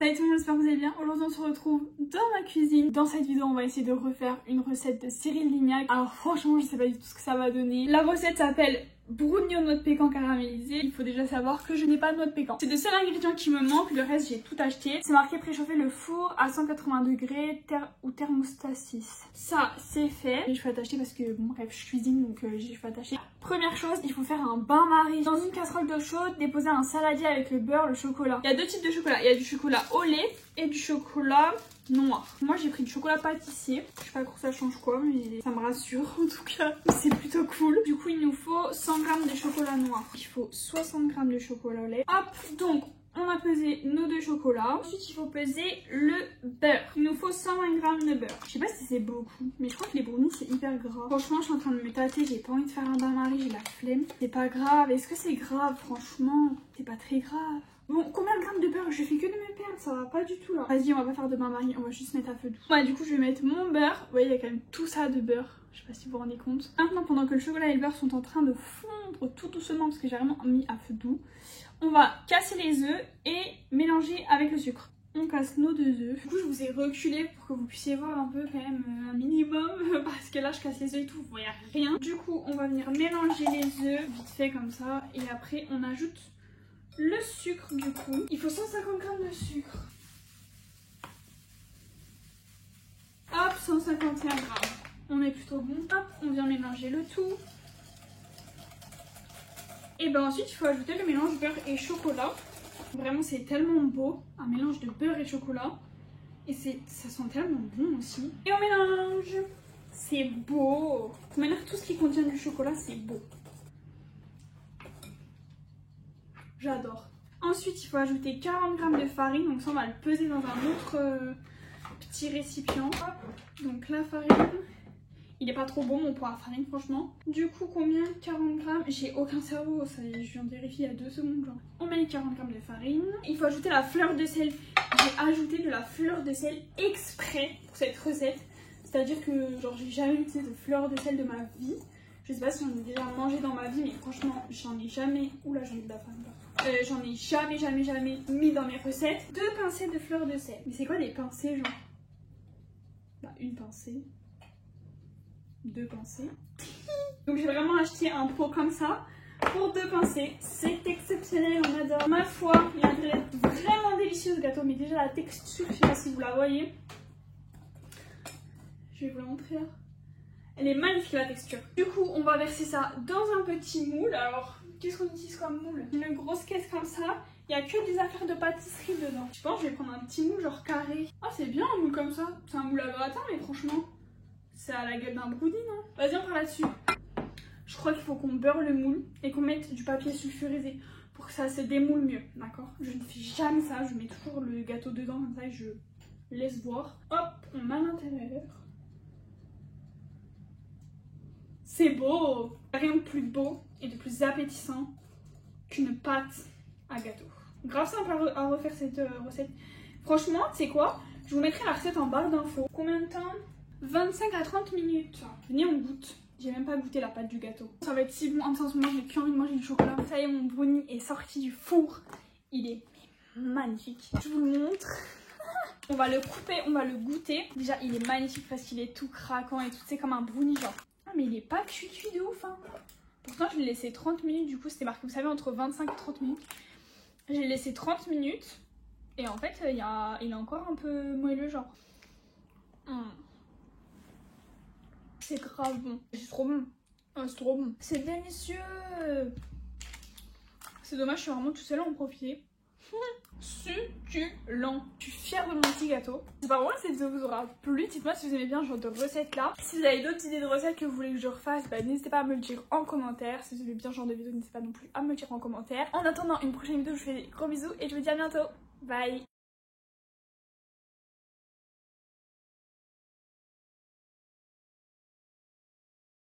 Salut tout le monde, j'espère que vous allez bien. Aujourd'hui on se retrouve dans ma cuisine. Dans cette vidéo on va essayer de refaire une recette de Cyril Lignac. Alors franchement je sais pas du tout ce que ça va donner. La recette s'appelle brownie aux noix de pécan caramélisées. Il faut déjà savoir que je n'ai pas de noix de pécan. C'est le seul ingrédient qui me manque, le reste j'ai tout acheté. C'est marqué préchauffer le four à 180 degrés ou thermostat 6. Ça c'est fait. Et je vais attacher parce que bon bref je cuisine donc je vais attacher. Première chose, il faut faire un bain-marie. Dans une casserole d'eau chaude, déposer un saladier avec le beurre, le chocolat. Il y a deux types de chocolat. Il y a du chocolat au lait et du chocolat noir. Moi j'ai pris du chocolat pâtissier. Je sais pas pour ça change quoi, mais ça me rassure en tout cas. C'est plutôt cool. Du coup il nous faut 100 g de chocolat noir. Il faut 60 g de chocolat au lait. Hop, donc on a pesé nos deux chocolats. Ensuite il faut peser le beurre. Il nous faut 120 g de beurre. Je sais pas si c'est beaucoup, mais je crois que les brownies c'est hyper gras. Franchement je suis en train de me tâter, j'ai pas envie de faire un bain-marie, j'ai la flemme. C'est pas grave, est-ce que c'est grave? Franchement, c'est pas très grave. Bon, combien de grammes de beurre? Je fais que de me perdre, ça va pas du tout là. Vas-y, on va pas faire de bain-marie, on va juste mettre à feu doux. Ouais, du coup je vais mettre mon beurre. Vous voyez, il y a quand même tout ça de beurre. Je sais pas si vous vous rendez compte. Maintenant, pendant que le chocolat et le beurre sont en train de fondre tout doucement, parce que j'ai vraiment mis à feu doux, on va casser les œufs et mélanger avec le sucre. On casse nos deux œufs. Du coup, je vous ai reculé pour que vous puissiez voir un peu quand même un minimum, parce que là, je casse les œufs et tout, vous voyez rien. Du coup, on va venir mélanger les œufs vite fait comme ça, et après, on ajoute le sucre du coup. Il faut 150 g de sucre. Hop, 151 g. On est plutôt bon. Hop, on vient mélanger le tout. Et ben ensuite, il faut ajouter le mélange beurre et chocolat. Vraiment, c'est tellement beau, un mélange de beurre et chocolat. Et ça sent tellement bon aussi. Et on mélange. C'est beau. De toute manière, tout ce qui contient du chocolat, c'est beau. J'adore. Ensuite, il faut ajouter 40 g de farine. Donc ça, on va le peser dans un autre petit récipient. Hop. Donc la farine. Il est pas trop bon mon poids à farine franchement. Du coup combien? 40 g. J'ai aucun cerveau, ça, je viens de vérifier il y a 2 secondes genre. On met les 40 g de farine. Il faut ajouter la fleur de sel. J'ai ajouté de la fleur de sel exprès pour cette recette. C'est-à-dire que genre j'ai jamais utilisé de fleur de sel de ma vie. Je sais pas si j'en ai déjà mangé dans ma vie, mais franchement j'en ai jamais... Oula, j'en ai de la farine partout. J'en ai jamais mis dans mes recettes. 2 pincées de fleur de sel. Mais c'est quoi des pincées genre? Bah une pincée. 2 pincées. Donc j'ai vraiment acheté un pot comme ça pour 2 pincées. C'est exceptionnel, on adore. Ma foi, il a l'air vraiment délicieux ce gâteau, mais déjà la texture, je sais pas si vous la voyez. Je vais vous la montrer là. Elle est magnifique la texture. Du coup, on va verser ça dans un petit moule. Alors, qu'est-ce qu'on utilise comme moule? Une grosse caisse comme ça. Il n'y a que des affaires de pâtisserie dedans. Je pense que je vais prendre un petit moule genre carré. Ah, c'est bien un moule comme ça. C'est un moule à gratin, mais franchement, c'est à la gueule d'un brownie, non? Vas-y, on part là-dessus. Je crois qu'il faut qu'on beurre le moule et qu'on mette du papier sulfurisé pour que ça se démoule mieux, d'accord? Je ne fais jamais ça. Je mets toujours le gâteau dedans comme ça et je laisse voir. Hop, on met à l'intérieur. C'est beau! Rien de plus beau et de plus appétissant qu'une pâte à gâteau. Grave simple à refaire cette recette. Franchement, tu sais quoi? Je vous mettrai la recette en barre d'infos. Combien de temps? 25 à 30 minutes. Venez, on goûte. J'ai même pas goûté la pâte du gâteau. Ça va être si bon. En ce moment, j'ai plus envie de manger du chocolat. Ça y est, mon brownie est sorti du four. Il est magnifique. Je vous le montre. On va le couper, on va le goûter. Déjà, il est magnifique parce qu'il est tout craquant et tout. C'est comme un brownie genre. Mais il est pas cuit de ouf hein. Pourtant je l'ai laissé 30 minutes, du coup c'était marqué vous savez entre 25 et 30 minutes. J'ai laissé 30 minutes et en fait il est encore un peu moelleux genre. C'est grave bon. C'est trop bon. Oh, c'est trop bon. C'est délicieux. C'est dommage, je suis vraiment tout seule à en profiter. Succulent. Je suis fière de mon petit gâteau. J'espère vraiment que cette vidéo vous aura plu. Dites-moi si vous aimez bien ce genre de recettes là. Si vous avez d'autres idées de recettes que vous voulez que je refasse, bah, n'hésitez pas à me le dire en commentaire. Si vous aimez bien ce genre de vidéo, n'hésitez pas non plus à me le dire en commentaire. En attendant une prochaine vidéo, je vous fais des gros bisous et je vous dis à bientôt. Bye.